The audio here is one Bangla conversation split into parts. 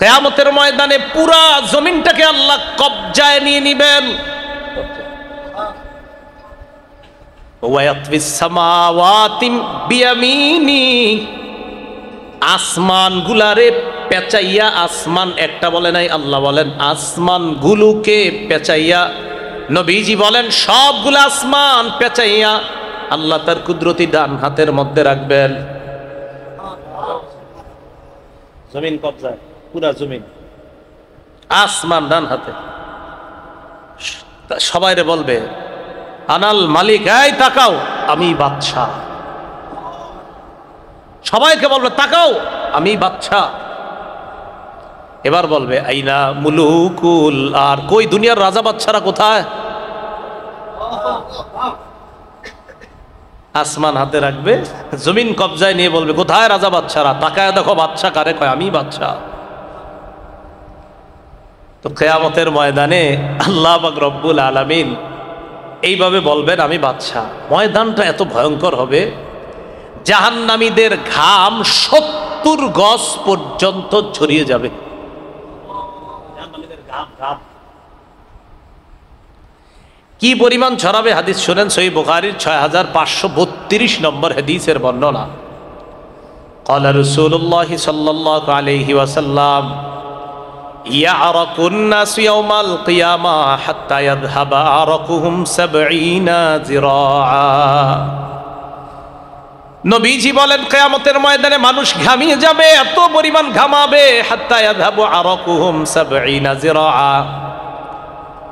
কিয়ামতের ময়দানে পুরা জমিনটাকে আল্লাহ কবজায় নিয়ে নিবেন। ওয়ায়াতফিস সামাওয়াতি বিয়ামিনি, আসমান গুলারে পেঁচাইয়া, আসমান একটা বলে নাই, আল্লাহ বলেন আসমান গুলোকে পেঁচাইয়া, নবীজি বলেন সবগুলো আসমান পেঁচাইয়া আল্লাহ তার কুদরতি ডান হাতের মধ্যে রাখবেন। জমিন কবজায়, পুরা জমিন, আসমান ডান হাতে। সবাইরে বলবে আনাল মালিক, এই তাকাও আমি বাদশাহ। সবাইকে বলবে তাকাও আমি বাদশাহ। এবার বলবে আইনা মুলুকুল, আর কই দুনিয়ার রাজা বাদশারা কোথায়? আসমান হাতে রাখবে, জমিন কবজায় নিয়ে বলবে কোথায় রাজা বাদশারা? তাকায় দেখো বাদশাহ কারে কয়, আমি বাদশাহ। তো কিয়ামতের ময়দানে আল্লাহ পাক রব্বুল আলামিন এইভাবে বলবেন আমি বাদশাহ। ময়দানটা এত ভয়ঙ্কর হবে, জাহান্নামীদের ঘাম 70 গজ পর্যন্ত ছড়িয়ে যাবে। কি পরিমাণ ছড়াবে হাদিস শুনেন, সহিহ বুখারীর 6532 নম্বর হাদিসের বর্ণনা। ক্বালা রাসূলুল্লাহ সাল্লাল্লাহু আলাইহি ওয়াসাল্লাম ইয়ারাকুন নাস ইয়াওমাল কিয়ামা হাত্তা ইয়াযহাবা আরাকুহুম 70 যিরাআ। নবীজি বলেন কিয়ামতের ময়দানে মানুষ ঘামিয়ে যাবে, এত পরিমাণ ঘামাবে, হাত্তা ইয়াযহাবু আরাকুহুম 70 যিরাআ,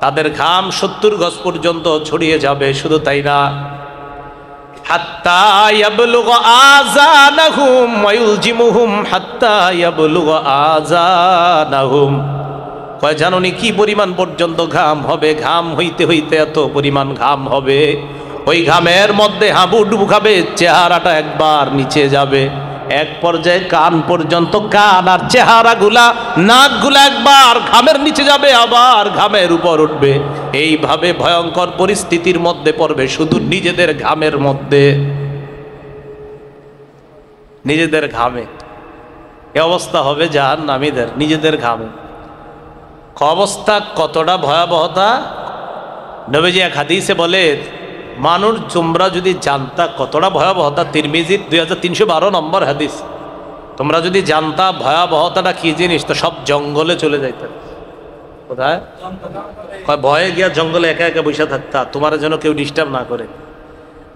তাদের ঘাম 70 গজ পর্যন্ত ছড়িয়ে যাবে। শুধু তাই না, হাত্তা ইয়াবলুগা আযানাহুম ওয়া ইউলজিমুহুম হাত্তা ইয়াবলুগা আযানাহুম। কয় জানোনি কি পরিমাণ পর্যন্ত ঘাম হবে? ঘাম হইতে হইতে এত পরিমাণ ঘাম হবে, ওই ঘামের মধ্যে হাবুডুবু খাবে, চেহারাটা একবার নিচে যাবে, এক পর্যায়ে কান পর্যন্ত, কান আর চেহারাগুলা, নাকগুলা একবার ঘামের নিচে যাবে, আবার ঘামের উপর উঠবে। এইভাবে ভয়ঙ্কর পরিস্থিতির মধ্যে পড়বে, শুধু নিজেদের ঘামের মধ্যে, নিজেদের ঘামে। এ অবস্থা হবে জাহান্নামীদের, নিজেদের ঘামে। অবস্থা কতটা ভয়াবহতা, নবীজি এক হাদিসে বলে মানুষ তোমরা যদি জানতা কতটা ভয়াবহতা, তিরমিজির 2312 নম্বর হাদিস, তোমরা যদি জানতা ভয়াবহতাটা কি জিনিস তো সব জঙ্গলে চলে যাইতে। কোথায়? ভয়ে গিয়া জঙ্গলে একা একা বসে থাকতা, তোমার যেন কেউ ডিস্টার্ব না করে।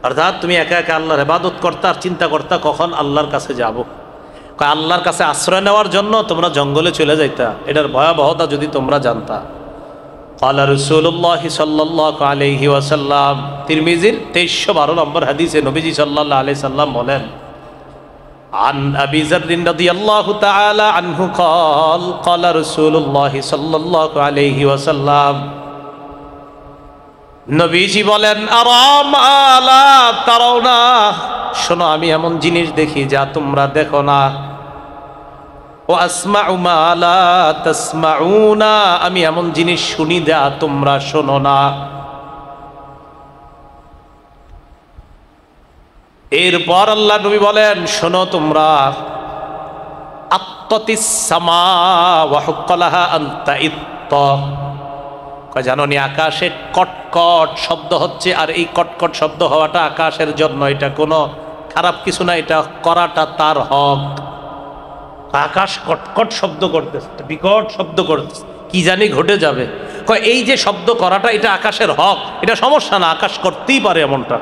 অর্থাৎ তুমি একা একা আল্লাহর ইবাদত করতা আর চিন্তা করতা কখন আল্লাহর কাছে যাব। আল্লাহর কাছে আশ্রয় নেওয়ার জন্য তোমরা জঙ্গলে চলে যাইতা। এটার ভয়াবহতা যদি তোমরা জানতা। ক্বালা রাসূলুল্লাহ সাল্লাল্লাহু আলাইহি ওয়াসাল্লাম, তিরমিজির 2312 নম্বর হাদিসে নবীজি সাল্লাল্লাহু আলাইহি সাল্লাম বলেন, আন আবি যার রাদিয়াল্লাহু তাআলা আনহু قال قال رسول الله صلى الله عليه وسلم, নবীজি বলেন আরাম আলা তারাউনা, শোনো আমি এমন জিনিস দেখি যা তোমরা দেখো না। ও আসমাউ মা লা তাসমাউনা, আমি এমন জিনিস শুনি যা তোমরা শোনো না। এরপর আল্লাহ নবী বলেন শোনো তোমরা, আত্তাতিস সামা ওয়া হুক্কালাহা আনতা ইত্ত, জানো নি আকাশে কটকট শব্দ হচ্ছে, আর এই কটকট শব্দ হওয়াটা আকাশের জন্য, এটা কোনো খারাপ কিছু না, এটা করাটা তার হক। আকাশ কটকট শব্দ করতেছে, বিকট শব্দ করতেছে, কি জানি ঘটে যাবে। এই যে শব্দ করাটা এটা আকাশের হক, এটা সমস্যা না, আকাশ করতেই পারে এমনটা।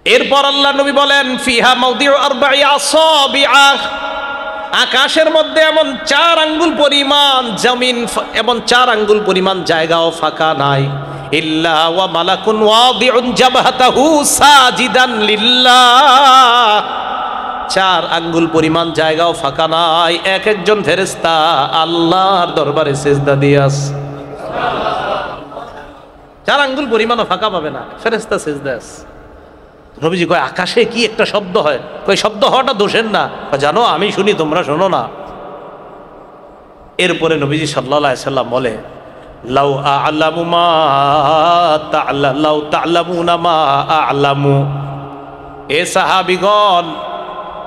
এরপর আল্লাহ নবী বলেন ফিহা মাউদিউ আরবা'i আসাবিআ, আকাশের মধ্যে এমন 4 আঙ্গুল পরিমাণ জমিন, এমন 4 আঙ্গুল পরিমাণ জায়গাও ফাঁকা নাই। ইল্লা ওয়া মালাকুন ওয়াদিউন জাবহাতাহু সাজিদান লিল্লাহ, 4 আঙ্গুল পরিমাণ জায়গাও ফাঁকা নাই, এক একজন ফেরেশতা আল্লাহর দরবারে সিজদা দিয়ে আছে। 4 আঙ্গুল পরিমাণও ফাঁকা পাবে না, ফেরেশতা সিজদা আছে। নবীজি কয় আকাশে কি একটা শব্দ হয়? কয় শব্দ হওয়াটা দোষের না, জানো আমি শুনি তোমরা শোনো না। এরপরে নবীজি সাল্লাল্লাহু আলাইহি সাল্লাম বলে লাউ আ'লামু মা লাউ তা'লামুনা মা আ'লামু, এ সাহাবীগণ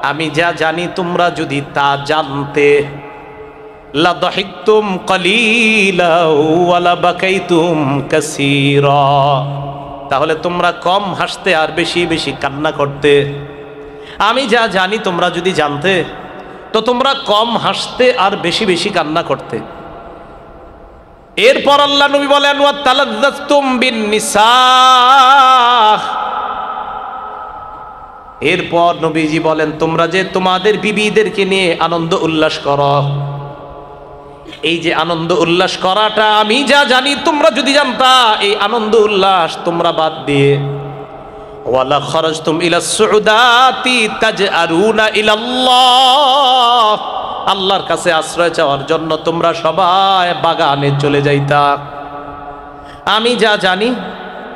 আমি যা জানি তোমরা যদি তা জানতে, লাদহিকতুম কলিলা ওয়া লাবাকাইতুম কাসীরা, তাহলে তোমরা কম হাসতে আর বেশি বেশি কান্না করতে। আমি যা জানি তোমরা যদি জানতে তো তোমরা কম হাসতে আর বেশি বেশি কান্না করতে। এরপর আল্লাহ নবী বলেন ওয়া তালাজ্জাতুম বিন নিসা, এরপর নবীজি বলেন তোমরা যে তোমাদের বিবিদেরকে নিয়ে আনন্দ উল্লাস করো, এই যে আনন্দ উল্লাস করাটা আমি যা জানি তোমরা যদি জানতা, এই আনন্দ উল্লাস তোমরা বাদ দিয়ে ওয়ালা খরাজতুম ইলা সুউদাতি তাজআরুনা ইলাল্লাহ, আল্লাহর কাছে আশ্রয় চাওয়ার জন্য তোমরা সবাই বাগানে চলে যাইতা। আমি যা জানি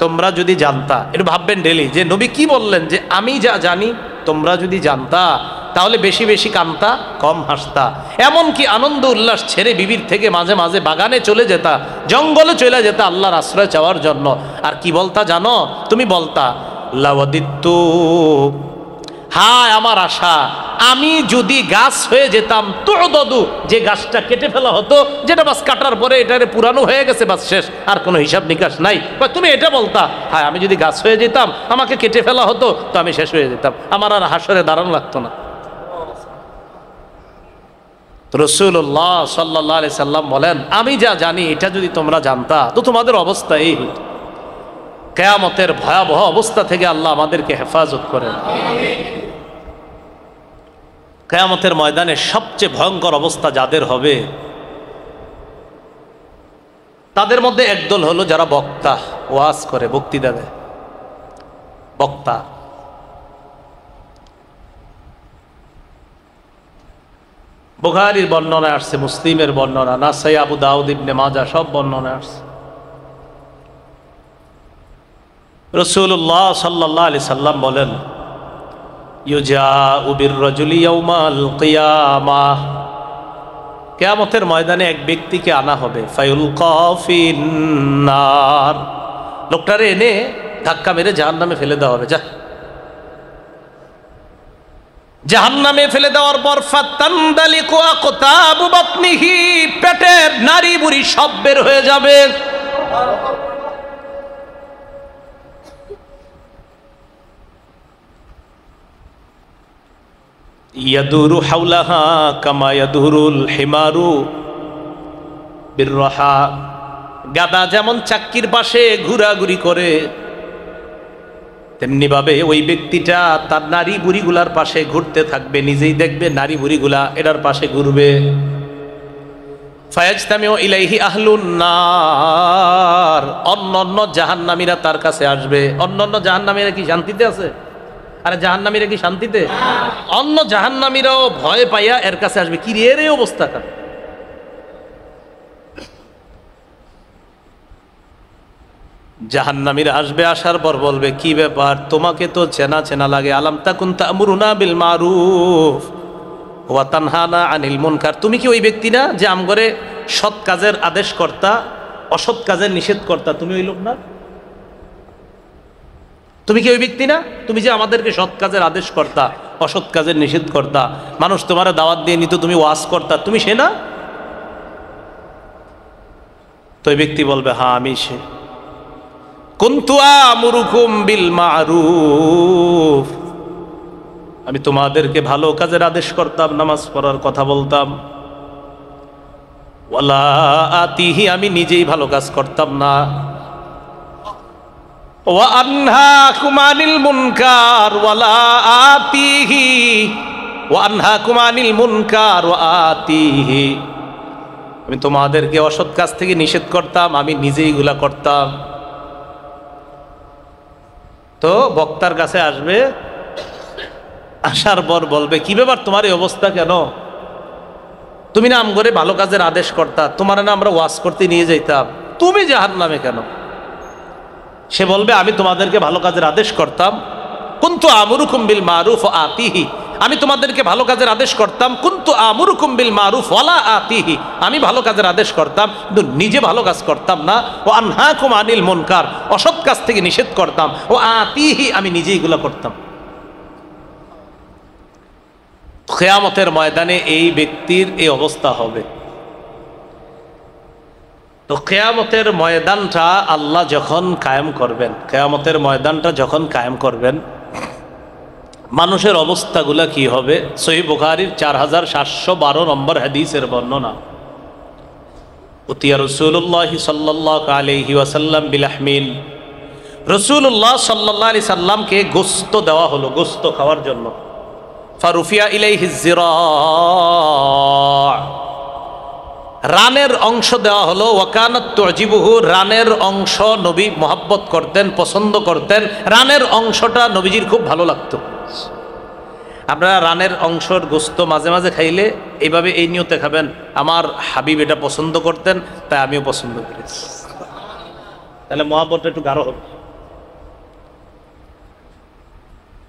তোমরা যদি জানতা, একটু ভাববেন ডেলি যে নবী কি বললেন, যে আমি যা জানি তোমরা যদি জানতা তাহলে বেশি বেশি কানতা, কম হাসতা। এমনকি আনন্দ উল্লাস ছেড়ে বিবির থেকে মাঝে মাঝে বাগানে চলে যেতা, জঙ্গলে চলে যেতা আল্লাহর আশ্রয় চাওয়ার জন্য। আর কি বলতা জানো? তুমি বলতা লাওয়াদিত্তু, হায় আমার আশা আমি যদি গাছ হয়ে যেতাম, তুদদু, যে গাছটা কেটে ফেলা হতো, যেটা বাস কাটার পরে এটারে পুরানো হয়ে গেছে, বাস শেষ, আর কোনো হিসাব নিকাশ নাই। তুমি এটা বলতা, হায় আমি যদি গাছ হয়ে যেতাম, আমাকে কেটে ফেলা হতো, তো আমি শেষ হয়ে যেতাম, আমার আর হাসরে দাঁড়ানো লাগতো না। রাসূলুল্লাহ সাল্লাল্লাহু আলাইহি সাল্লাম বলেন আমি যা জানি এটা যদি তোমরা জানতা তো তোমাদের অবস্থা এই হতো। কিয়ামতের ভয়াবহ অবস্থা থেকে আল্লাহ আমাদেরকে হেফাজত করেন। কিয়ামতের ময়দানে সবচেয়ে ভয়ঙ্কর অবস্থা যাদের হবে তাদের মধ্যে একদল হলো যারা বক্তা, ওয়াজ করে, বক্তৃতা দেয়, বক্তা। বুখারীর বর্ণনায় আসছে, মুসলিমের বর্ণনা, নাসাই, আবু দাউদ, ইবনে মাজাহ সব বর্ণনায় আসছে। রাসূলুল্লাহ সাল্লাল্লাহু আলাইহি সাল্লাম বলেন ইউজাউ বির-রাজুলি ইয়াউমাল কিয়ামাহ, কিয়ামতের ময়দানে এক ব্যক্তিকে আনা হবে, ফায়ুলকা ফিন-নার, লোকটারে এনে ধাক্কা মেরে জাহান্নামে ফেলে দেওয়া হবে। জাহান্নামে ফেলে দেওয়ার পর ফাতানদালিকু আকতাবু বাতনিহি, পেটের নারী বুড়ি সব বের হয়ে যাবে। ইয়াদুরু হাওলাহা কামা ইয়াদুরুল হিমারু বিররাহা, গাদা যেমন চাক্কির পাশে ঘোরাঘুরি করে তেমনি ভাবে ওই ব্যক্তিটা তার নারী বুড়িগুলার পাশে ঘুরতে থাকবে, নিজেই দেখবে নারী বুড়িগুলা এটার পাশে ঘুরবে। ফায়াজতামিউ ইলাইহি আহলুন নার, অন্যান্য জাহান্নামীরা তার কাছে আসবে। অন্যান্য জাহান্নামীরা কি শান্তিতে আছে? আরে জাহান্নামীরা কি শান্তিতে? অন্য জাহান্নামীরাও ভয় পাইয়া এর কাছে আসবে, কি রে এই অবস্থাটা। জাহান্নামীরা আসবে, আসার পর বলবে কি ব্যাপার, তোমাকে তো চেনা চেনা লাগে, আলাম তাকুন তা'মুরুনা বিল মারুফ ওয়া তানহানা আনিল মুনকার, তুমি কি ওই ব্যক্তি না যে আমগরে সৎ কাজের আদেশ কর্তা, অসৎ কাজের নিষেধ কর্তা? তুমি ওই লোক না? তুমি কি ওই ব্যক্তি না? তুমি যে আমাদেরকে সৎ কাজের আদেশ কর্তা, অসৎ কাজের নিষেধ কর্তা, মানুষ তোমার দাওয়াত দিয়ে নিত, তুমি ওয়াজ কর্তা, তুমি সে না? তো ওই ব্যক্তি বলবে হ্যাঁ আমি সে। কুনতু আমুরুকুম বিল মারুফ, আমি তোমাদেরকে ভালো কাজের আদেশ করতাম, নামাজ পড়ার কথা বলতাম। ওয়ালা আতিহি, আমি নিজেই ভালো কাজ করতাম না। ওয়া আনহাকুম আনিল মুনকার ওয়ালা আতিহি, ওয়া আনহাকুম আনিল মুনকার ওয়া আতিহি, আমি তোমাদেরকে অসৎ কাজ থেকে নিষেধ করতাম, আমি নিজেই এগুলা করতাম। তো বক্তার কাছে আসবে, আসার পর বলবে কি ব্যাপার, তোমার এই অবস্থা কেন? তুমি না আমগরে ভালো কাজের আদেশ করতা, তোমার না আমরা ওয়াজ করতে নিয়ে যাইতাম, তুমি জাহান্নামে কেন? সে বলবে আমি তোমাদেরকে ভালো কাজের আদেশ করতাম, কুনতু আমুরুকুম বিল মারুফ ওয়া আতিহি, আমি তোমাদেরকে ভালো কাজের আদেশ করতাম, কুনতু আমুরুকুম বিল মারুফ ওয়ালা আতিহি, আমি ভালো কাজের আদেশ করতাম কিন্তু নিজে ভালো কাজ করতাম না। ও আনহাকুম আনিল মুনকার, অসৎ কাজ থেকে নিষেধ করতাম। ও আতিহি, আমি নিজে এগুলো করতাম। কিয়ামতের ময়দানে এই ব্যক্তির এই অবস্থা হবে। তো কিয়ামতের ময়দানটা আল্লাহ যখন কায়েম করবেন, কিয়ামতের ময়দানটা যখন কায়েম করবেন, মানুষের অবস্থাগুলা কি হবে? সহিহ বুখারীর 4712 নম্বর হাদিসের বর্ণনা। উতিয়া রাসূলুল্লাহ সাল্লাল্লাহু আলাইহি ওয়াসাল্লাম বিলাহমিন, রাসূলুল্লাহ সাল্লাল্লাহু আলাইহি সাল্লামকে গোশত দেওয়া হলো, গোশত খাওয়ার জন্য। ফারুফিয়া ইলাইহি যিরা, রানের অংশ দেওয়া হলো। ওয়াকানাত তুজিবুহু, রানের অংশ নবী মহব্বত করতেন, পছন্দ করতেন। রানের অংশটা নবীজির খুব ভালো লাগতো। আপনারা রানের অংশের গোশত মাঝে মাঝে খাইলে এইভাবে এই নিয়তে খাবেন, আমার হাবিব এটা পছন্দ করতেন তাই আমিও পছন্দ করেছি, তাহলে মহব্বতটা একটু গাঢ় হবে।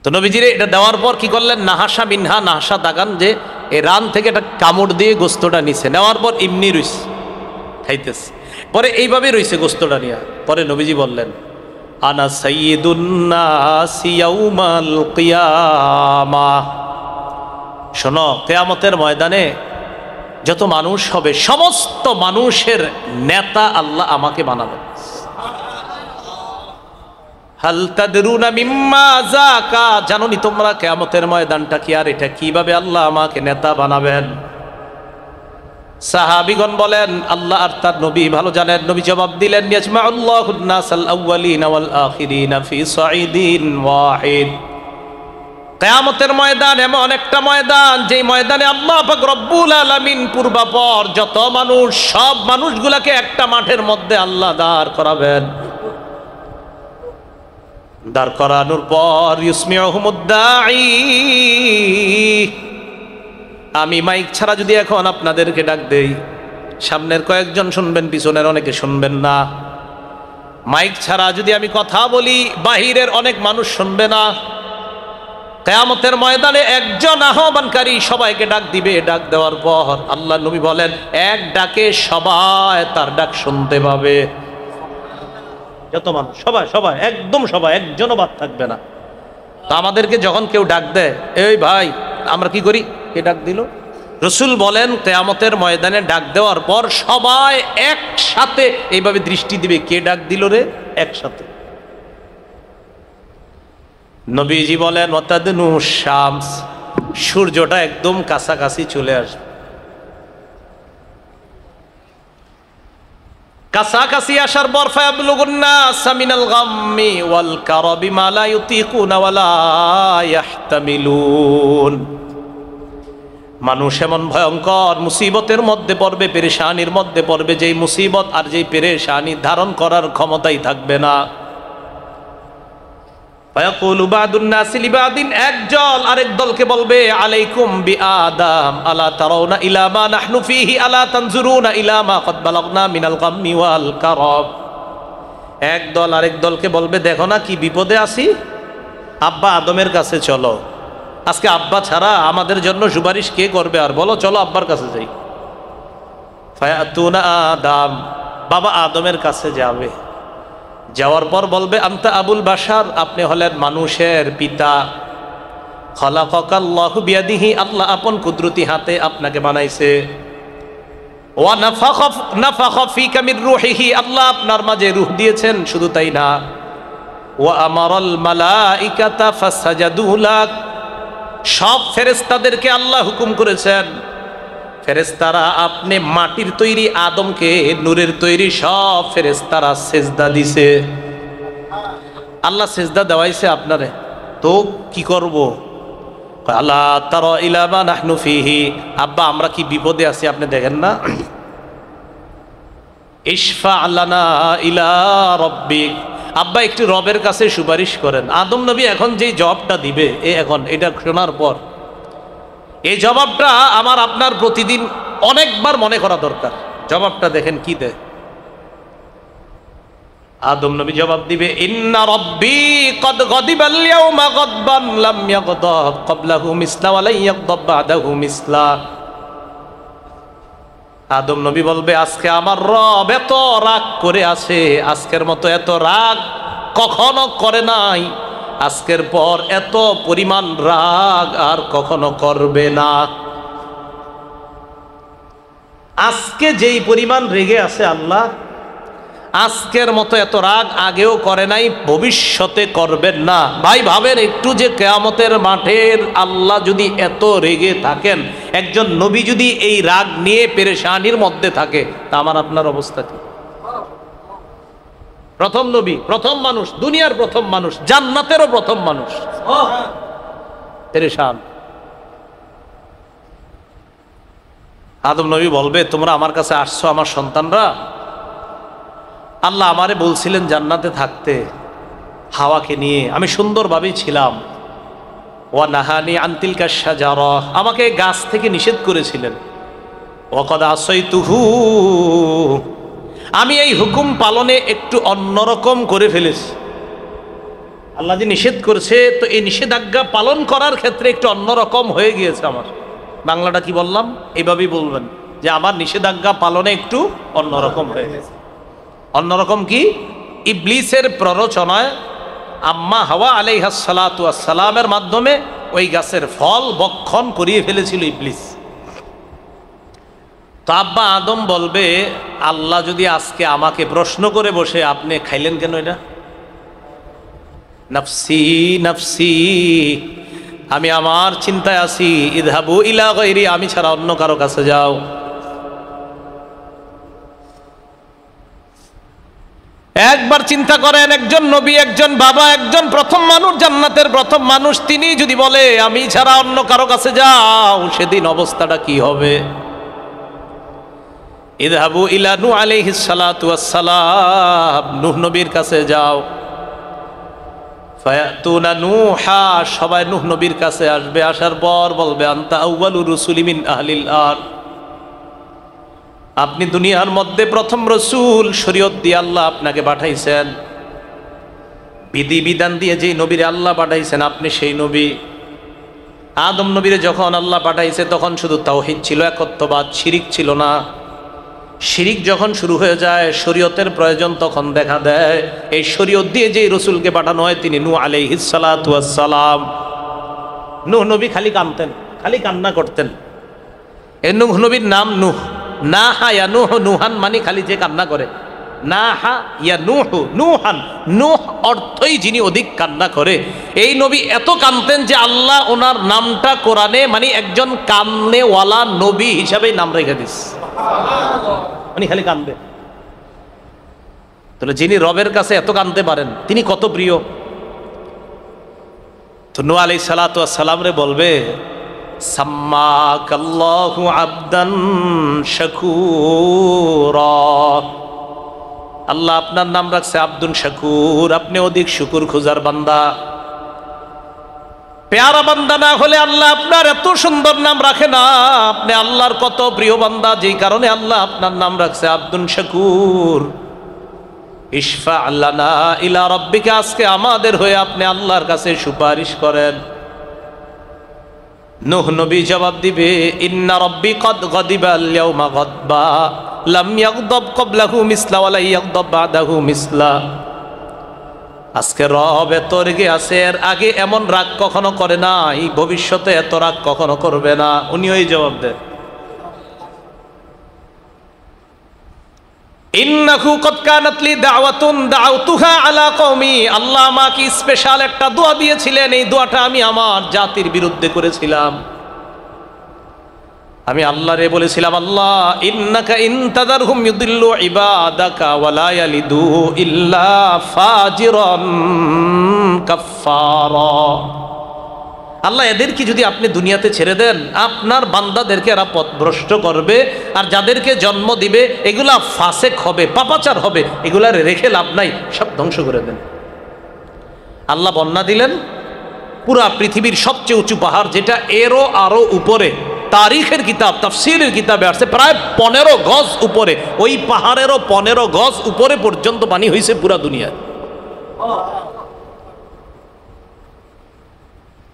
তো নবীজির এটা দেওয়ার পর কি করলেন? নাহাসা মিনহা, নাহাসা দাগান, যে এই রান থেকে একটা কামড় দিয়ে গোস্তটা নিছে, নেওয়ার পর এমনি রইছে, খাইতেছে। পরে এইভাবে রইছে গোস্তটা নিয়ে। পরে নবীজি বললেন, আনা সাইয়্যিদুন নাসি ইয়াউমাল কিয়ামাহ, শোনো, কিয়ামতের ময়দানে যত মানুষ হবে সমস্ত মানুষের নেতা আল্লাহ আমাকে বানাবেন। হাল তাদরুনা মিম্মা যাকা, জানোনি তোমরা কিয়ামতের ময়দানটা কি, আর এটা কিভাবে আল্লাহ আমাকে নেতা বানাবেন? সাহাবীগণ বলেন, আল্লাহ আর তার নবী ভালো জানেন। নবী জবাব দিলেন, ইয়াজমাউল্লাহুন নাসাল আউয়ালিনা ওয়াল আখিরিনা ফি সাঈদিন ওয়াহিদ। কিয়ামতের ময়দান এমন একটা ময়দান, যেই ময়দানে আল্লাহ পাক রব্বুল আলামিন পূর্বাপর যত মানুষ, সব মানুষগুলাকে একটা মাঠের মধ্যে আল্লাহ দাঁড় করাবেন। দাঁড় করানোর পর ইউসমিউহুমুদ্দাঈ, আমি মাইক ছাড়া যদি এখন আপনাদেরকে ডাক দেই, সামনের কয়েকজন শুনবেন, পিছনের অনেকে শুনবেন না। মাইক ছাড়া যদি আমি কথা বলি, বাহিরের অনেক মানুষ শুনবে না। কিয়ামতের ময়দানে একজন আহ্বানকারী সবাইকে ডাক দিবে। ডাক দেওয়ার পর আল্লাহ নবী বলেন, এক ডাকে সবাই তার ডাক শুনতে পাবে। যত মানুষ সবাই, সবাই, একদম সবাই, একজনও বাদ থাকবে না। তো আমাদেরকে যখন কেউ ডাক দেয়, এই ভাই, আমরা কি করি? কে ডাক দিল? রসুল বলেন, কিয়ামতের ময়দানে ডাক দেওয়ার পর সবাই একসাথে এইভাবে দৃষ্টি দিবে, কে ডাক দিল রে, একসাথে। নবীজি বলেন, ওয়াতাদনু শামস, সূর্যটা একদম কাছাকাছি চলে আসবে। কাছাকাছি আসার পর ফায়াবলুগুন নাস মিনাল গাম্মি ওয়াল কারাবি মা লা ইউতিকুনা ওয়া লা ইয়াহতামিলুন, মানুষ এমন ভয়ঙ্কর মুসিবতের মধ্যে পড়বে, পেরেশানির মধ্যে পড়বে, যেই মুসিবত আর যেই পেরেশানি ধারণ করার ক্ষমতাই থাকবে না। ফায়াকুলু বাদুন নাসি লিবাদিন, একদল আরেক দলকে বলবে, আলাইকুম বিআদাম আলা তারাউনা ইলা মা নাহনু ফীহি আলা তানজুরুনা ইলা মা ক্বাদ বালাগনা মিনাল গাম্মি ওয়াল কারাব। একদল আরেক দলকে বলবে, দেখো না কি বিপদে আছি, আব্বা আদমের কাছে চলো। আজকে আব্বা ছাড়া আমাদের জন্য সুপারিশ কে করবে? আর বলো, চলো আব্বার কাছে যাই। ফায়াতুনা আদম, বাবা আদমের কাছে যাবে। যাওয়ার পর বলবে, আনতা আবুল বাশার, আপনি হলেন মানুষের পিতা। খলাকাল্লাহু বিয়াদিহি, আল্লাহ আপন কুদরতি হাতে আপনাকে বানাইছে। ওয়া নাফাখা ফীকা মির রূহিহি, আল্লাহ আপনার মাঝে রূহ দিয়েছেন। শুধু তাই না, ওয়া আমারাল মালাইকাতা ফাসাজাদু লাক, সব ফেরেশতাদেরকে আল্লাহ হুকুম করেছেন, ফেরেশতারা আপনি মাটির তৈরি আদমকে নূরের তৈরি সব ফেরেশতারা সেজদা দিছে। আল্লাহ সেজদা দেওয়াইছে আপনারে, তো কি করব? আলা তারা ইলা মা নাহনু ফীহি, আব্বা আমরা কি বিপদে আছি আপনি দেখেন না? ইশফা লানা ইলা রাব্বিক, আব্বা একটু রবের কাছে সুপারিশ করেন। আদম নবী এখন যেই জবাবটা দিবে, এখন এটা শোনার পর এই জবাবটা আমার আপনার প্রতিদিন অনেকবার মনে করা দরকার। জবাবটা দেখেন কি দেয়। আদম নবী জবাব দিবে, ইন্না রাব্বী কদ গাদিবাল ইয়াউমা গাদবান লাম ইয়াগদাব ক্বাবলাহু মিসলা ওয়া লা ইয়াগদাব বাদাহু মিসলা। আদম নবী বলবে, আজকে আমার রব এত রাগ করে আছে, আজকের মতো এত রাগ কখনো করে নাই, আজকের পর এত পরিমাণ রাগ আর কখনো করবে না। আজকে যেই পরিমাণ রেগে আছে আল্লাহ, আজকের মতো এত রাগ আগেও করে নাই, ভবিষ্যতে করবেন না। ভাই ভাবেন একটু, যে কিয়ামতের মাঠের আল্লাহ যদি এত রেগে থাকেন, একজন নবী যদি এই রাগ নিয়ে পেরেশানির মধ্যে থাকে, তা আমার আপনার অবস্থা কি? প্রথম নবী, প্রথম মানুষ, দুনিয়ার প্রথম মানুষ, জান্নাতেরও প্রথম মানুষ, পেরেশান। আদম নবী বলবে, তোমরা আমার কাছে আসছো আমার সন্তানরা, আল্লাহ আমারে বলছিলেন জান্নাতে থাকতে হাওয়াকে নিয়ে, আমি সুন্দরভাবেই ছিলাম। ওয়া নাহানি আন তিলকা শাজারা, আমাকে গাছ থেকে নিষেধ করেছিলেন। ওয়াকাদ আসাইতুহু, আমি এই হুকুম পালনে একটু অন্যরকম করে ফেলেছি। আল্লাহ যে নিষেধ করেছে, তো এই নিষেধাজ্ঞা পালন করার ক্ষেত্রে একটু অন্যরকম হয়ে গিয়েছে আমার। বাংলাটা কি বললাম? এইভাবেই বলবেন যে আমার নিষেধাজ্ঞা পালনে একটু অন্যরকম হয়ে গেছে। অন্যরকম কি? ইবলিসের প্ররোচনায় আম্মা হাওয়া আলাইহিস সালাতু ওয়াস সালামের মাধ্যমে ওই গাছের ফল ভক্ষণ করিয়ে ফেলেছিল ইবলিস। তো আব্বা আদম বলবে, আল্লাহ যদি আজকে আমাকে প্রশ্ন করে বসে, আপনি খাইলেন কেন এটা? নফসি নফসি, আমি আমার চিন্তায় আছি। ইযহাবু ইলা গায়রি, আমি ছাড়া অন্য কারো কাছে যাও। একবার চিন্তা করেন, একজন নবী, একজন বাবা, একজন প্রথম মানুষ, জান্নাতের প্রথম মানুষ, তিনি যদি বলে আমি ছাড়া অন্য কারো কাছে যাও, সেদিন অবস্থাটা কি হবে? ইযহাবু ইলা নূহ আলাইহিস সালাতু ওয়াস সালাম, নূহ নবীর কাছে যাও। ফায়াতুনা নূহা, সবাই নূহ নবীর কাছে আসবে। আসার পর বলবে, আনতা আউয়ালুর রুসুলি মিন আহলিল আরদ, আপনি দুনিয়ার মধ্যে প্রথম রসুল, শরীয়ত দিয়ে আল্লাহ আপনাকে পাঠাইছেন, বিধি বিধান দিয়ে যেই নবীরে আল্লাহ পাঠাইছেন আপনি সেই নবী। আদম নবীরে যখন আল্লাহ পাঠাইছে তখন শুধু তাওহীদ ছিল, একত্ববাদ, শিরিক ছিল না। শিরিক যখন শুরু হয়ে যায়, শরীয়তের প্রয়োজন তখন দেখা দেয়। এই শরীয়ত দিয়ে যেই রসুলকে পাঠানো হয় তিনি নূহ আলাইহিস সালাতু ওয়াস সালাম। নূহ নবী খালি কাঁদতেন, খালি কান্না করতেন। এই নূহ নবীর নাম নূহ। নাহা ইয়া নূহ, নুহান মানে খালি যে কান্না করে। নাহা ইয়া নূহ, নুহান, নূহ অর্থই যিনি অধিক কান্না করে। এই নবী এত কাঁদতেন যে আল্লাহ ওনার নামটা কোরআনে মানে একজন কান্নেওয়ালা নবী হিসাবে নাম রেখে দিস। মানে খালি কান্দে। তাহলে যিনি রবের কাছে এত কাঁদতে পারেন, তিনি কত প্রিয়। তো নূহ আলাইহিস সালাতু ওয়াস সালাম রে বলবে, সাম্মাকাল্লাহু আবদান শাকুরা, আল্লাহ আপনার নাম রাখছে আব্দুন শাকুর, আপনি অধিক শুকুর খোঁজার বান্দা। পেয়ারা বান্দা না হলে আল্লাহ আপনার এত সুন্দর নাম রাখে না। আপনি আল্লাহর কত প্রিয় বান্দা, যেই কারণে আল্লাহ আপনার নাম রাখছে আব্দুন শাকুর। ইশফা লানা ইলা রাব্বিকা, আজকে আমাদের হয়ে আপনি আল্লাহর কাছে সুপারিশ করেন। নূহ নবী জবাব দিবে, ইন্না রাব্বি কদ গাদিবা আল ইয়াউমা গাদবা লাম ইয়াগদাব ক্বাবলাহু মিসলা ওয়া লা ইয়াগদাব বাদাহু মিসলা। আজকে রব এত রেগে আছে, এর আগে এমন রাগ কখনো করে নাই, ভবিষ্যতে এত রাগ কখনো করবে না। উনি ওই জবাব দেন, ইন্নাহু কদ কানাত লি দাওয়াতুন দাউতুহা আলা কওমি, আল্লাহ আমাকে স্পেশাল একটা দোয়া দিয়েছিলেন, এই দোয়াটা আমি আমার জাতির বিরুদ্ধে করেছিলাম। আমি আল্লাহরে বলেছিলাম, আল্লাহ ইন্নাকা ইনতাদারহুম ইউদিল্লু ইবাদাকা ওয়া লা ইয়ালিদু ইল্লা ফাজিরান কাফফারা। আল্লাহ এদেরকে যদি আপনি দুনিয়াতে ছেড়ে দেন, আপনার বান্দাদেরকে এরা পথভ্রষ্ট করবে, আর যাদেরকে জন্ম দিবে এগুলা ফাসেক হবে, পাপাচার হবে, এগুলার রেখে লাভ নাই, সব ধ্বংস করে দেন। আল্লাহ বন্যা দিলেন, পুরা পৃথিবীর সবচেয়ে উঁচু পাহাড়, যেটা এরও আরো উপরে, তারিখের কিতাব, তাফসীরের কিতাবে আসছে প্রায় 15 গজ উপরে, ওই পাহাড়েরও 15 গজ উপরে পর্যন্ত পানি হয়েছে পুরা দুনিয়ায়।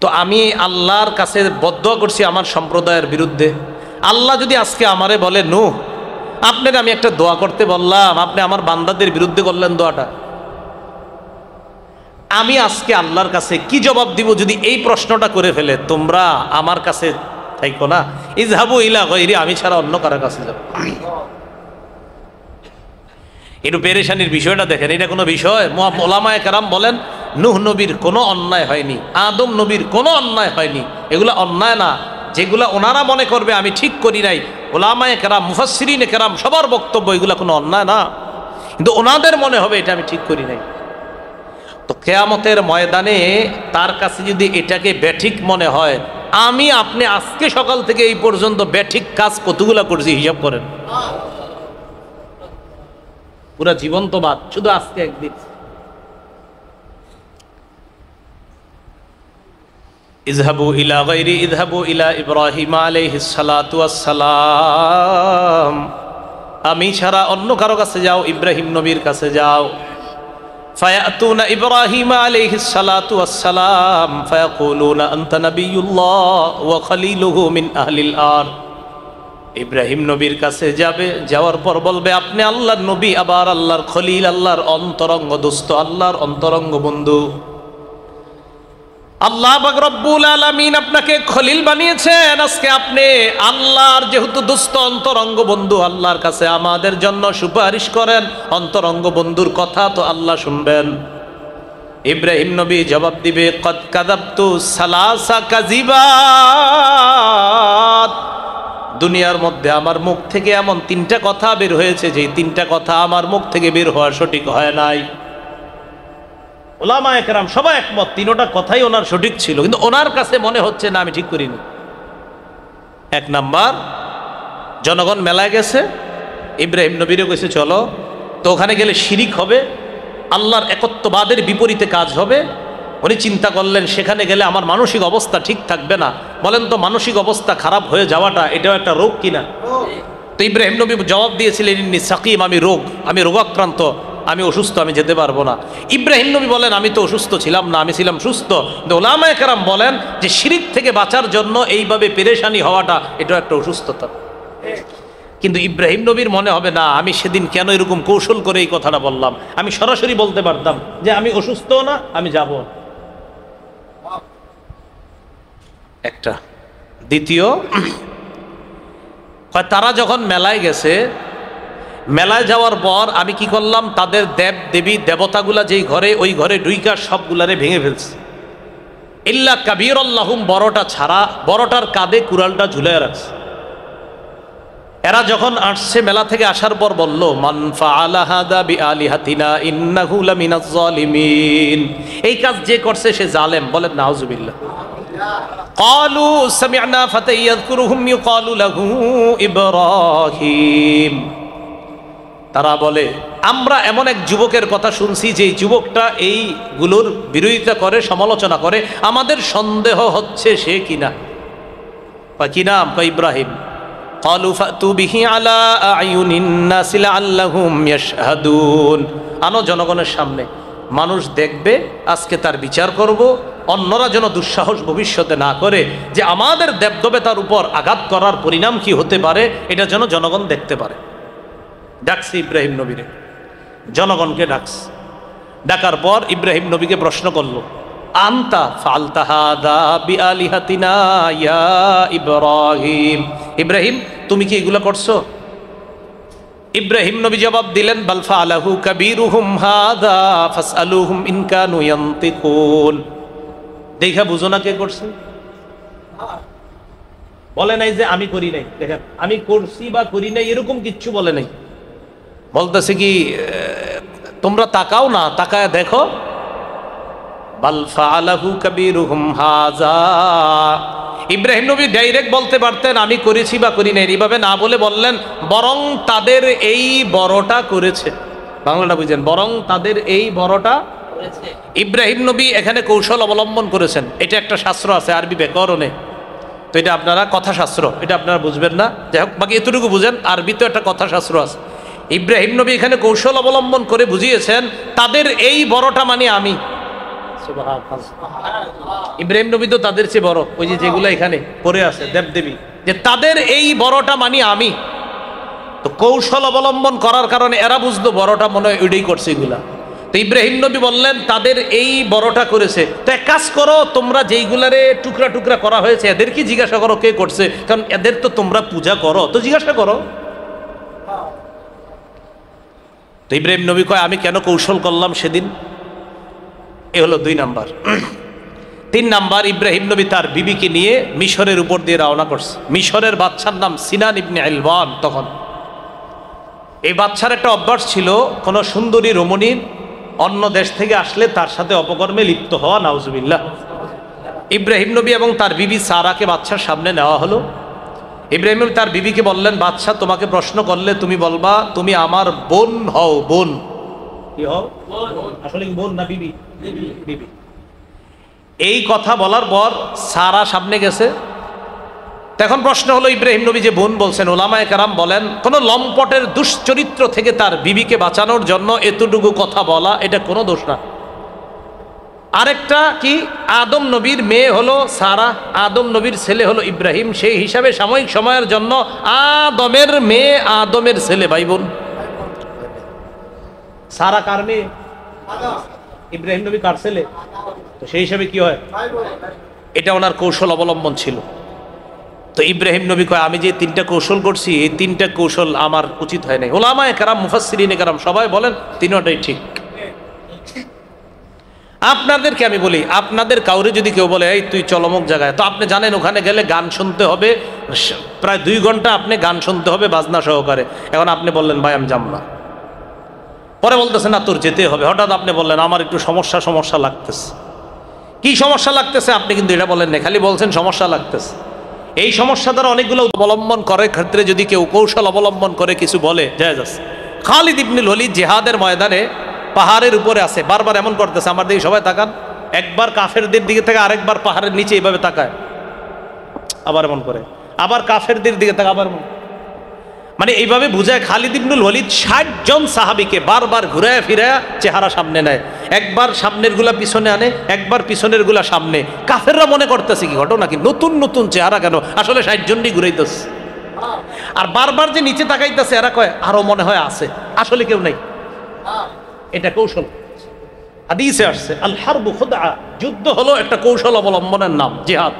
তো আমি আল্লাহর কাছে বদদোয়া করছি আমার সম্প্রদায়ের বিরুদ্ধে। আল্লাহ যদি আজকে আমারে বলে, নূহ আপনাকে আমি একটা দোয়া করতে বললাম, আপনি আমার বান্দাদের বিরুদ্ধে করলেন দোয়াটা, আমি আজকে আল্লাহর কাছে কি জবাব দিব যদি এই প্রশ্নটা করে ফেলে, তোমরা আমার কাছে থাইকো না, ইযহাবু ইলা গায়রি, আমি ছাড়া অন্য কারো কাছে যাবো। একটু পেরেশানির বিষয়টা দেখেন, এটা কোনো বিষয়? ওলামায়ে কেরাম বলেন নূহ নবীর কোনো অন্যায় হয়নি, আদম নবীর কোনো অন্যায় হয়নি, এগুলা অন্যায় না। যেগুলা ওনারা মনে করবে আমি ঠিক করি নাই, ওলামায়ে কেরাম মুফাসসিরিনে কেরাম সবার বক্তব্য এগুলা কোনো অন্যায় না, কিন্তু ওনাদের মনে হবে এটা আমি ঠিক করি নাই। তো কিয়ামতের ময়দানে তার কাছে যদি এটাকে ব্যাঠিক মনে হয়, আমি আপনি আজকে সকাল থেকে এই পর্যন্ত ব্যাঠিক কাজ কতগুলা করছি হিসাব করেন, পুরা জীবন তো বাদ, শুধু আজকে একদিন। ইযহাবু ইলা গায়রি ইযহাবু ইলা ইব্রাহিম আলাইহিস সালাতু ওয়াস সালাম, আমি ছাড়া অন্য কারো কাছে যাও, ইব্রাহিম নবীর কাছে যাও। ফায়াতুনা ইব্রাহিম আলাইহিস সালাতু ওয়াস সালাম ফায়াকুলুনা আনতা নাবিয়ুল্লাহ ওয়া খলিলুহু মিন আহলিল আরদ। ইব্রাহিম নবীর কাছে যাবে, যাওয়ার পর বলবে আপনি আল্লাহর নবী, আবার আল্লাহর খলিল, আল্লাহর অন্তরঙ্গ দোস্ত, আল্লাহর অন্তরঙ্গ বন্ধু। আল্লাহ পাক রব্বুল আলামিন আপনাকে খলিল বানিয়েছেন, আজকে আপনি আল্লাহর যেহেতু দোস্ত, অন্তরঙ্গ বন্ধু, আল্লাহর কাছে আমাদের জন্য সুপারিশ করেন। অন্তরঙ্গ বন্ধুর কথা তো আল্লাহ শুনবেন। ইব্রাহিম নবী জবাব দিবে কদ কাযাবতু সালাসা কাযিবাত, দুনিয়ার মধ্যে আমার মুখ থেকে এমন 3টা কথা বের হয়েছে যে 3টা কথা আমার মুখ থেকে বের হওয়া সঠিক হয় নাই। ওলামায়ে কেরাম সবাই একমত, 3টা কথাই ওনার সঠিক ছিল, কিন্তু ওনার কাছে মনে হচ্ছে না আমি ঠিক করিনি। 1 নাম্বার, জনগণ মেলায় গেছে, ইব্রাহিম নবীরও কইছে চলো, তো ওখানে গেলে শিরিক হবে, আল্লাহর একত্ববাদের বিপরীতে কাজ হবে। উনি চিন্তা করলেন সেখানে গেলে আমার মানসিক অবস্থা ঠিক থাকবে না। বলেন তো মানসিক অবস্থা খারাপ হয়ে যাওয়াটা এটাও একটা রোগ কিনা? তো ইব্রাহিম নবী জবাব দিয়েছিলেন ইন্নী সাকিম, আমি রোগাক্রান্ত, আমি অসুস্থ, আমি যেতে পারবো না। ইব্রাহিম নবী বলেন আমি তো অসুস্থ ছিলাম না, আমি ছিলাম সুস্থ। কিন্তু ওলামায়ে কেরাম বলেন যে শিরিক থেকে বাঁচার জন্য এইভাবে পেরেশানি হওয়াটা এটাও একটা অসুস্থতা। কিন্তু ইব্রাহিম নবীর মনে হবে না আমি সেদিন কেন এরকম কৌশল করে এই কথাটা বললাম, আমি সরাসরি বলতে পারতাম যে আমি অসুস্থ না, আমি যাব। একটা। দ্বিতীয়, তারা যখন মেলায় গেছে, মেলায় যাওয়ার পর আমি কি করলাম, তাদের দেব দেবী দেবতাগুলা যেই ঘরে, ওই ঘরে ঢুইকা সবগুলারে ভেঙে ফেলছে, ইল্লা কাবীরাল্লাহুম, বড়টা ছাড়া। বড়টার কাঁধে কুড়ালটা ঝুলে রাখছে। এরা যখন আসছে মেলা থেকে আসার পর বলল মান ফাআলা হাদা বিআলিহাতিনা ইন্নাহু লামিনাজ জালিমিন, এই কাজ যে করছে সে জালেম। বলেন নাউজুবিল্লাহ। ক্বালু সামি'না ফাতা ইয়াযকুরুহুম ইউকালু লাহু ইব্রাহিম, তারা বলে আমরা এমন এক যুবকের কথা শুনছি যে যুবকটা এইগুলোর বিরোধিতা করে, সমালোচনা করে, আমাদের সন্দেহ হচ্ছে সে কিনা। কি নাম? ইব্রাহিম। ক্বালু ফাতু বিহি আলা আয়ুনিন নাস লাআল্লাহুম ইয়াশহাদুন, আনো জনগণের সামনে, মানুষ দেখবে, আজকে তার বিচার করব, অন্যরা যেন দুঃসাহস ভবিষ্যতে না করে যে আমাদের দেবদেবতার উপর আঘাত করার পরিণাম কি হতে পারে, এটা যেন জনগণ দেখতে পারে। ডাকছে ইব্রাহিম নবীরে, জনগণকে ডাকছে। ডাকার পর ইব্রাহিম নবীকে প্রশ্ন করলো আনতা ফাআলতা হাদা বিআলিহাতিনা ইয়া ইব্রাহিম, ইব্রাহিম তুমি কি এগুলো করছো? ইব্রাহিম নবী জবাব দিলেন বাল ফাআলাহু কাবীরুহুম হাদা ফাসআলুহুম ইন কানু ইয়ানতিকুন। দেখা বুঝো না কে করছে? বলে নাই যে আমি করি নাই, দেখেন আমি করছি বা করি নাই এরকম কিচ্ছু বলে নাই। বলতেছে কি তোমরা তাকাও না, তাকায় দেখো। বাল ফাআলাহু কাবীরুহুম হাযা, ইব্রাহিম নবী ডাইরেক্ট বলতে পারতেন আমি করেছি বা করি নাই, এইভাবে না বলে বললেন বরং তাদের এই বড়টা করেছে। বাংলাটা বুঝেন, বরং তাদের এই বড়টা করেছে। ইব্রাহিম নবী এখানে কৌশল অবলম্বন করেছেন। এটা একটা শাস্ত্র আছে আরবি ব্যাকরণে, তো এটা আপনারা কথাশাস্ত্র, এটা আপনারা বুঝবেন না, যাই হোক বাকি এতটুকু বুঝেন, আরবিতেও একটা কথাশাস্ত্র আছে। ইব্রাহিম নবী এখানে কৌশল অবলম্বন করে বুঝিয়েছেন তাদের এই বড়টা মানে আমি। ইব্রাহিম নবী তো তাদের চেয়ে বড়, ওই যে যেগুলো এখানে পড়ে আছে দেবদেবী, যে তাদের এই বড়টা মানে আমি। তো কৌশল অবলম্বন করার কারণে এরা বুঝলো বড়টা মনে হয় ওইটাই করছে এগুলা। তো ইব্রাহিম নবী বললেন তাদের এই বড়টা করেছে, তো এক কাজ করো, তোমরা যেইগুলারে টুকরা টুকরা করা হয়েছে এদেরকে জিজ্ঞাসা করো কে করছে, কারণ এদের তো তোমরা পূজা করো, তো জিজ্ঞাসা করো। তো ইব্রাহিম নবী কয় আমি কেন কৌশল করলাম সেদিন। এ হলো 2 নাম্বার। 3 নাম্বার, ইব্রাহিম নবী তার বিবিকে নিয়ে মিশরের উপর দিয়ে রওনা করছে। মিশরের বাদশার নাম সিনান ইবনে ইলবান। তখন এই বাদশার একটা অভ্যাস ছিল, কোনো সুন্দরী রমণীর অন্য দেশ থেকে আসলে তার সাথে অপকর্মে লিপ্ত হওয়া, নাউজুবিল্লাহ। ইব্রাহিম নবী এবং তার বিবি সারাকে বাদশার সামনে নেওয়া হলো। ইব্রাহিম নবী তার বিবিকে বললেন, বাদশাহ তোমাকে প্রশ্ন করলে তুমি বলবা তুমি আমার বোন হও। বোন কি হও? আসলে বোন না বিবি? বিবি। এই কথা বলার পর সারা সামনে গেছে। তখন প্রশ্ন হলো ইব্রাহিম নবী যে বোন বলছেন, ওলামায়ে কেরাম বলেন কোন লম্পটের দুশ্চরিত্র থেকে তার বিবিকে বাঁচানোর জন্য এতটুকু কথা বলা এটা কোনো দোষ না। আরেকটা কি, আদম নবীর মেয়ে হলো সারা, আদম নবীর ছেলে হলো ইব্রাহিম, সেই হিসাবে সাময়িক সময়ের জন্য আদমের মেয়ে আদমের ছেলে, ভাই বোন। সারা কার মেয়ে? ইব্রাহিম নবী কার ছেলে? তো সেই হিসাবে কি হয়, এটা ওনার কৌশল অবলম্বন ছিল। তো ইব্রাহিম নবী কয় আমি যে 3টা কৌশল করছি এই 3টা কৌশল আমার উচিত হয় নাই। উলামায়ে কেরাম মুফাসসিরিনে কেরাম সবাই বলেন 3টাই ঠিক। আপনাদেরকে আমি বলি, আপনাদের কাউরে যদি কেউ বলে এই তুই চল অমুক জায়গায়, তো আপনি জানেন ওখানে গেলে গান শুনতে হবে, প্রায় 2 ঘন্টা আপনি গান শুনতে হবে বাজনা সহকারে। এখন আপনি বললেন ভাই আমি যাব না, পরে বলতেছে না তোর যেতে হবে। হঠাৎ আপনি বললেন আমার একটু সমস্যা লাগতেছে। কি সমস্যা লাগতেছে আপনি কিন্তু এটা বলেন না, খালি বলছেন সমস্যা লাগতেছে। এই সমস্যা দ্বারা অনেকগুলো অবলম্বন করে ক্ষেত্রে যদি কেউ কৌশল অবলম্বন করে কিছু বলে জায়েজ আছে। খালিদ ইবনুল ওয়ালিদ জিহাদের ময়দানে পাহাড়ের উপরে আছে, বারবার এমন করতেছে, আমার দিকে সবাই তাকান, একবার কাফেরদের দিকে থেকে আরেকবার পাহাড়ের নিচে এইভাবে তাকায়, আবার এমন করে, আবার কাফেরদের দিকে তাকায়, আবার মানে এইভাবে বুঝায়। খালিদ ইবনুল ওয়ালিদ 60 জন সাহাবীকে বারবার ঘুরায় ফিরায় চেহারা সামনে নেয়, একবার সামনের গুলা পিছনে আনে, একবার পিছনের গুলা সামনে। কাফেররা মনে করতেছে কি ঘটনা কি, নতুন নতুন চেহারা কেন, আসলে 60 জনই ঘুরাইতেছে। আর বারবার যে নিচে তাকাইতেছে এরা কয় আরো মনে হয় আছে, আসলে কেউ নাই। এটা কৌশল। হাদিসে আসছে আল হারবু খুদআ, যুদ্ধ হলো একটা কৌশল অবলম্বনের নাম, জিহাদ।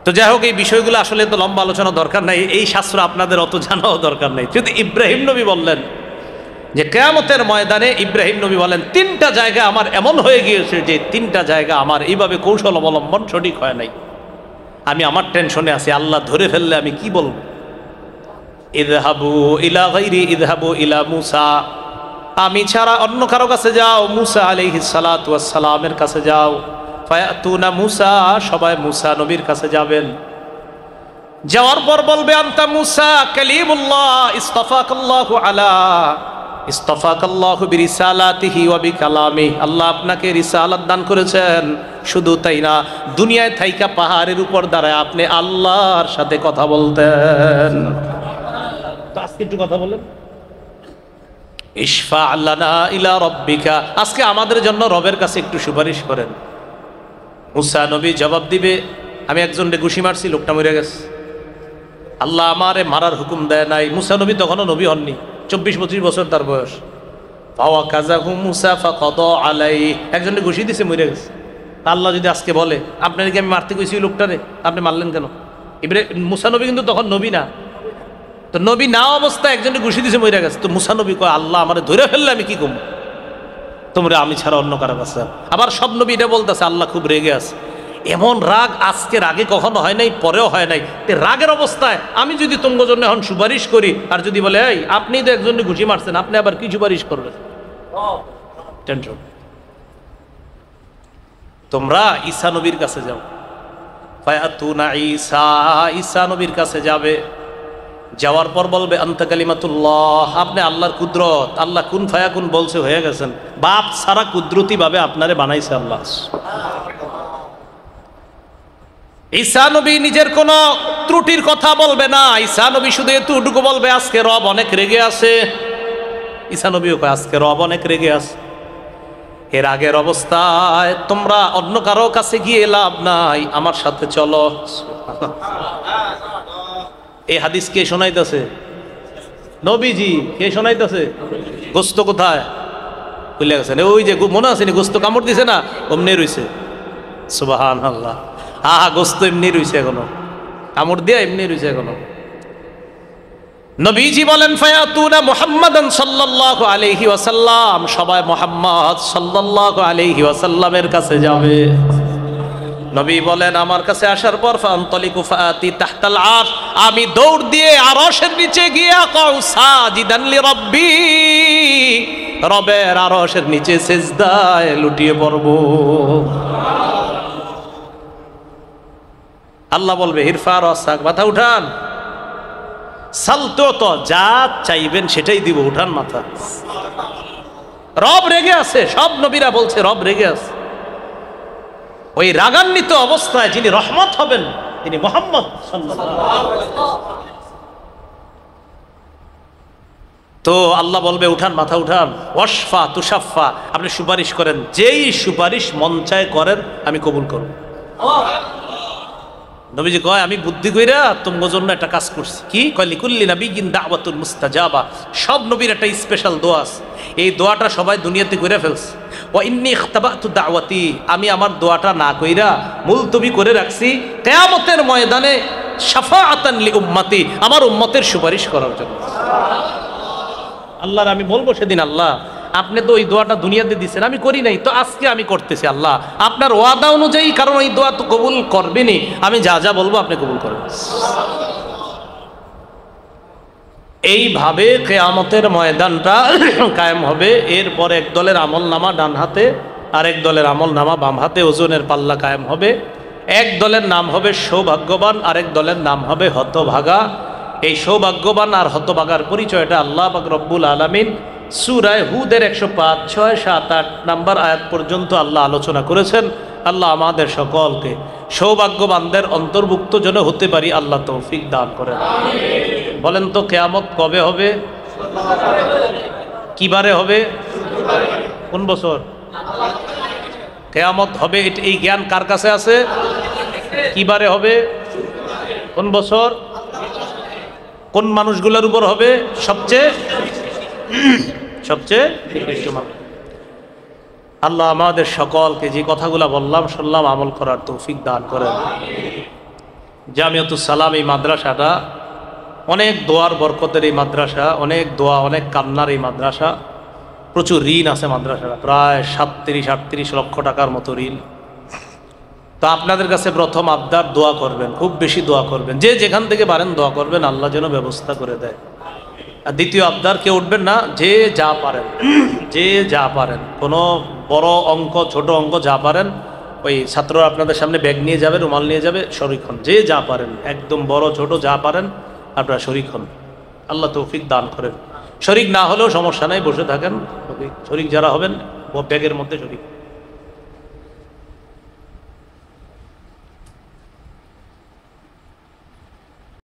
তো যাই হোক, এই বিষয়গুলো আসলে তো লম্বা আলোচনা দরকার নাই, এই শাস্ত্র আপনাদের অত জানাও দরকার নাই। কিন্তু ইব্রাহিম নবী বললেন যে কিয়ামতের ময়দানে ইব্রাহিম নবী বলেন 3টা জায়গা আমার এমন হয়ে গিয়েছে যে 3টা জায়গা আমার এইভাবে কৌশল অবলম্বন সঠিক হয় নাই, আমি আমার টেনশনে আছি, আল্লাহ ধরে ফেললে আমি কি বলবো। ইযহাবু ইলা গায়রি ইযহাবু ইলা মূসা, আমি ছাড়া অন্য কারো কাছে যাও, মূসা আলাইহিস সালাতু ওয়াস সালামের কাছে যাও। ফায়াতুনা মূসা, সবাই মূসা নবীর কাছে যাবেন। যাওয়ার পর বলবে আনতা মূসা কালিমুল্লাহ ইসতাফাকাল্লাহু আলা ইসতাফাকাল্লাহু বিরিসালাতিহি ওয়া বিকালামিহি, আল্লাহ আপনাকে রিসালাত দান করেছেন। শুধু তাই না, দুনিয়ায় থাইকা পাহাড়ের উপর দাঁড়ায় আপনি আল্লাহর সাথে কথা বলতেন। তো আজকে একটু কথা বলেন, ইশফা লানা ইলা রাব্বিকা, আজকে আমাদের জন্য রবের কাছে একটু সুপারিশ করেন। মূসা নবী জবাব দিবে আমি একজনকে ঘুষি মারছি, লোকটা মরে গেছে, আল্লাহ আমারে মারার হুকুম দেয় নাই। মূসা নবী তখনও নবী হননি, 24-25 বছর তার বয়স। ফাওয়া কাযাহু মূসা ফাকাদা আলাইহি, একজনকে ঘুষি দিছে মরে গেছে। আল্লাহ যদি আজকে বলে আপনাকে আমি মারতে কইছি লোকটারে, আপনি মারলেন কেন? মূসা নবী কিন্তু তখন নবী না, তো নবী না অবস্থায় একজনকে ঘুষি দিছে মরে গেছে। তো মূসা নবী কয় আল্লাহ আমারে ধরে ফেললে আমি কি করব, তোমরা আমি ছাড়া অন্য কারো কাছে। আবার সব নবী এটা বলতেছে আল্লাহ খুব রেগে আছে। এমন রাগ আজকের আগে কখনো হয় নাই, পরেও হয় নাই। রাগের অবস্থায় আমি যদি তোমার জন্য এখন সুপারিশ করি, আর যদি বলে এই আপনি তো একজনকে ঘুষি মারছেন, আপনি আবার কি সুপারিশ করবেন? টেনশন। তোমরা ঈসা নবীর কাছে যাও, ফায়াতুনা ঈসা, ঈসা নবীর কাছে যাবে। যাওয়ার পর বলবে আনতা কালিমাতুল্লাহ, আপনি আল্লাহর কুদরত, আল্লাহ কুন ফায়াকুন বলছে হয়ে গেছেন, বাপ সারা কুদরতি ভাবে আপনারে বানাইছে আল্লাহ। ঈসা নবী নিজের কোন ত্রুটির কথা বলবে না, ঈসা নবী শুধু এতটুকু বলবে আজকে রব অনেক রেগে আছে। ঈসা নবীও কয় আজকে রব অনেক রেগে আছে। এর আগের অবস্থায় তোমরা অন্য কারো কাছে গিয়ে লাভ নাই, আমার সাথে চলো। এই হাদিস কে শোনাইতেছে? নবীজি। কে শোনাইতেছে? গোস্ত কোথায়? ভুলে গেছেন, ওই যে মনে আছে নি গোস্ত কামড় দিছে না, অমনি রইছে। সুবহানাল্লাহ, গোস্ত এমনি রইছে এখনো, কামড় দিয়া এমনি রইছে এখনো। নবীজি বলেন ফায়াতুনা মুহাম্মাদান সাল্লাল্লাহু আলাইহি ওয়াসাল্লাম, সবাই মুহাম্মদ সাল্লাল্লাহু আলাইহি ওয়াসাল্লামের কাছে যাবে। নবী বলেন আমার কাছে আসার পর ফান্তালিকু ফাতি তাহতাল আরশ, আমি দৌড় দিয়ে আরশের নিচে গিয়ে আকাউ সাজিদান লিরাব্বি, রবের আরশের নিচে সিজদায় লুটিয়ে পড়ব। আল্লাহ বলবে ইরফা রাসাক, মাথা উঠান, সালতো তো যা চাইবেন সেটাই দিব, উঠান মাথা। রব রেগে আছে, সব নবীরা বলছে রব রেগে আছে। ওই রাগান্বিত অবস্থায় যিনি রহমত হবেন তিনি মুহাম্মদ সাল্লাল্লাহু আলাইহি ওয়াসাল্লাম। তো আল্লাহ বলবে উঠান, মাথা উঠান। ওয়াশফা তুশাফা, আপনি সুপারিশ করেন, যেই সুপারিশ মন চায় করেন আমি কবুল করব। নবীজি কয় আমি বুদ্ধি কইরা তোমার জন্য একটা কাজ করছি। কি কয়? লিকুল্লি নাবিয়্যিন দাওয়াতুল মুস্তাজাবা, সব নবীর একটা স্পেশাল দোয়া আছে, এই দোয়াটা সবাই দুনিয়াতে কইরা ফেলছে। ওয়া ইন্নী ইখতাবাতু দাওয়াতি, আমি আমার দোয়াটা না কইরা মুলতবি করে রাখছি কিয়ামতের ময়দানে শাফাআতান লি উম্মতি, আমার উম্মতের সুপারিশ করার জন্য। আল্লাহর আমি বলবো সেদিন, আল্লাহ আপনি তো ওই দোয়াটা দুনিয়াতে দিচ্ছেন, আমি করি নাই, তো আজকে আমি করতেছি আল্লাহ আপনার ওয়াদা অনুযায়ী, কারণ ওই দোয়া তো কবুল করবেনই, আমি যা যা বলবো আপনি কবুল করবেন। এইভাবে কিয়ামতের ময়দানটা কায়েম হবে। এরপর এক দলের আমল নামা ডান হাতে, আরেক দলের আমল নামা বাম হাতে, ওজনের পাল্লা কায়েম হবে। এক দলের নাম হবে সৌভাগ্যবান, আরেক দলের নাম হবে হতভাগা। এই সৌভাগ্যবান আর হতভাগার পরিচয়টা আল্লাহ পাক রব্বুল আলামিন সূরা হুদের 105, 6, 7, 8 নাম্বার আয়াত পর্যন্ত আল্লাহ আলোচনা করেছেন। আল্লাহ আমাদের সকলকে সৌভাগ্যবানদের অন্তর্ভুক্ত যেন হতে পারি আল্লাহ তৌফিক দান করেন। বলেন তো কিয়ামত কবে হবে? কিবারে হবে? কোন বছর কিয়ামত হবে? এই জ্ঞান কার কাছে আছে? কিবারে হবে? কোন বছর? কোন মানুষগুলোর উপর হবে? সবচেয়ে আল্লাহ আমাদের সকলকে যে কথাগুলো বললাম শুনলাম আমল করার তৌফিক দান করেন। জামিয়াতুস সালাম এই মাদ্রাসাটা অনেক দোয়ার বরকতের এই মাদ্রাসা, অনেক দোয়া অনেক কান্নার এই মাদ্রাসা। প্রচুর ঋণ আছে মাদ্রাসাটা, প্রায় 37-38 লক্ষ টাকার মতো ঋণ। তো আপনাদের কাছে প্রথম আবদার দোয়া করবেন, খুব বেশি দোয়া করবেন, যে যেখান থেকে পারেন দোয়া করবেন, আল্লাহ যেন ব্যবস্থা করে দেয়। আর দ্বিতীয় আবদার, কেউ উঠবেন না, যে যা পারেন, যে যা পারেন, কোনো বড় অঙ্ক ছোট অঙ্ক যা পারেন, ওই ছাত্ররা আপনাদের সামনে ব্যাগ নিয়ে যাবে, রুমাল নিয়ে যাবে, শরীক হন, যে যা পারেন, একদম বড় ছোট যা পারেন আপনারা শরীক হন, আল্লাহ তৌফিক দান করেন। শরীক না হলেও সমস্যা নাই, বসে থাকেন, শরীক যারা হবেন ব্যাগের মধ্যে শরীক।